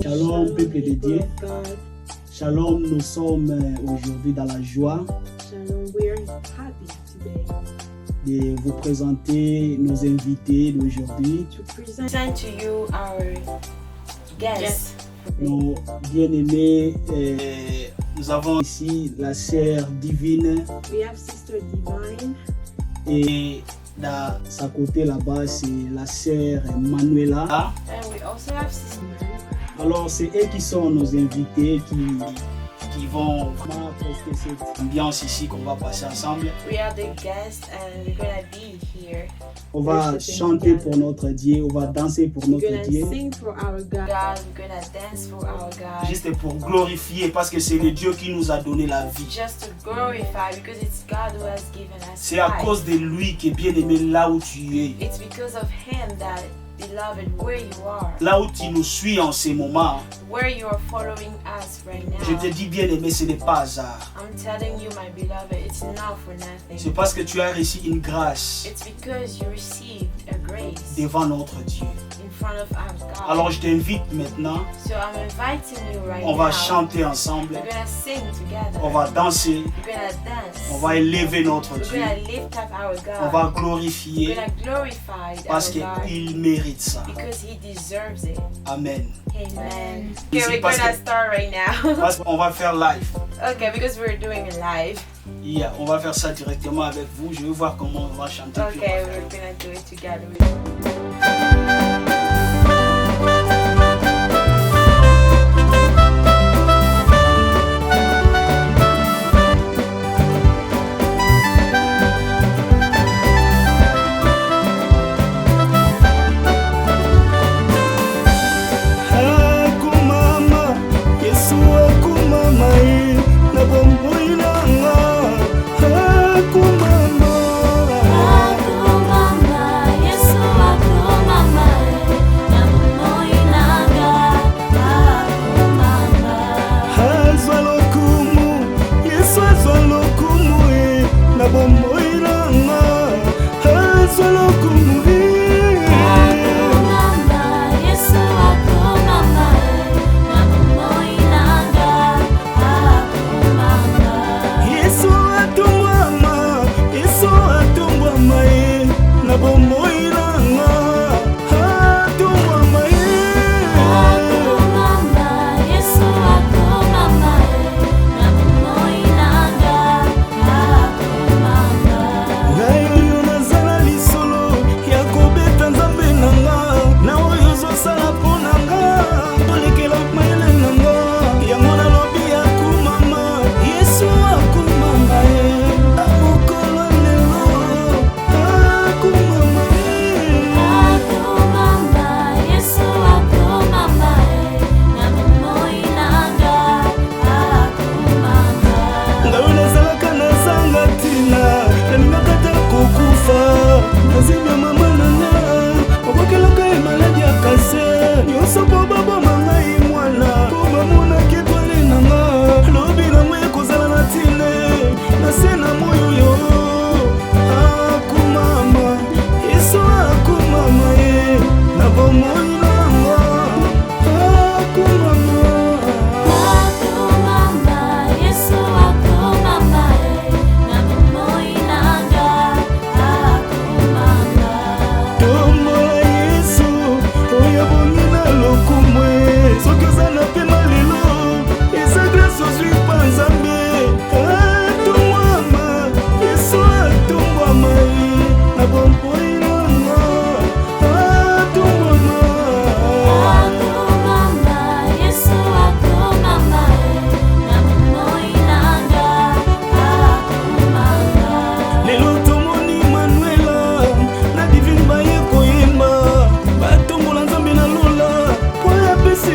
Shalom, peuple de Dieu. Shalom, nous sommes aujourd'hui dans la joie de vous présenter nos invités d'aujourd'hui. Nos bien-aimés, nous avons ici la sœur Divine. Et dans sa côté là-bas, c'est la sœur Manuela. Alors, c'est eux qui sont nos invités qui vont prester cette ambiance ici qu'on va passer ensemble. We are the guests and we're gonna be here. On va chanter pour notre Dieu, on va danser pour notre Dieu. Sing for our God. We're gonna dance for our God. Juste pour glorifier, parce que c'est le Dieu qui nous a donné la vie. Just to glorify, because it's God who has given us C'est à life. cause de lui que bien aimé là où tu es. It's because of Him that, beloved, where you are, Là où tu nous suis en ce moment, where you are following us right now. je te dis bien aimé, ce n'est pas hasard. I'm telling you, my beloved, it's not for nothing. C'est parce que tu as reçu une grâce It's because you received a grace devant notre Dieu. in front of our God. Alors je t'invite maintenant, So I'm inviting you right on now. va chanter ensemble, We're gonna sing together. on va danser, We're gonna dance. on va élever notre We're Dieu, gonna lift up our God. on va We're glorifier gonna glorify parce our God qu'il mérite ça. because He deserves it. Amen. Amen. Ici, Okay, we're parce gonna que- start right now. Parce qu'on va faire live. Okay, because we're doing it live. Yeah, on va faire ça directement avec vous. Je vais voir comment on va chanter. puis on Okay, va we're faire. gonna do it together. Akumama, Yesu akumama, na bombo inanga. Akumama, Yesu akumama, na bombo inanga. azwa lokumu, Yesu azwa lokumu, na bombo inanga. Azwa lokumu, Yesu akumama, na bombo inanga. Yesu atungwama, Yesu atungwama, na bombo inanga. Atungwama, Yesu akumama, na bombo inanga. ngai oyo nazala lisolo ya kobeta nzambe na nga, na oyo ozosala mpo na nga tolekela mayele na nga, yango nalobi akumama, Yesu akumama, mokolo lelo akumama, Yesu akumama, na bombo inanga. ngai oyo nazalaka nazanga ntina, nalingaka te kokufa, nazimia mama na nga, obokelaka ye maladi ya kanser, nyonso mpo baboma ngai mwana, mpo bamonaki etwale na nga, lobi na moi ekozala na tine, na se na moi oyo akumama, Yesu akumama ye, na bomoi na nga, akumama. Yesu akumama, na bombo inanga. Tombola Yesu oyo abongi na lokumu, soki oza na pema lelo eza grâce ozwi mpa Nzambe. Atungwama, Yesu atungwama, na bompoi nanga. Atungwama, Yesu akumama, na bombo inanga. lelo tomoni Manuela na Divine baye koyemba, batombola Nzambe na lola po apesi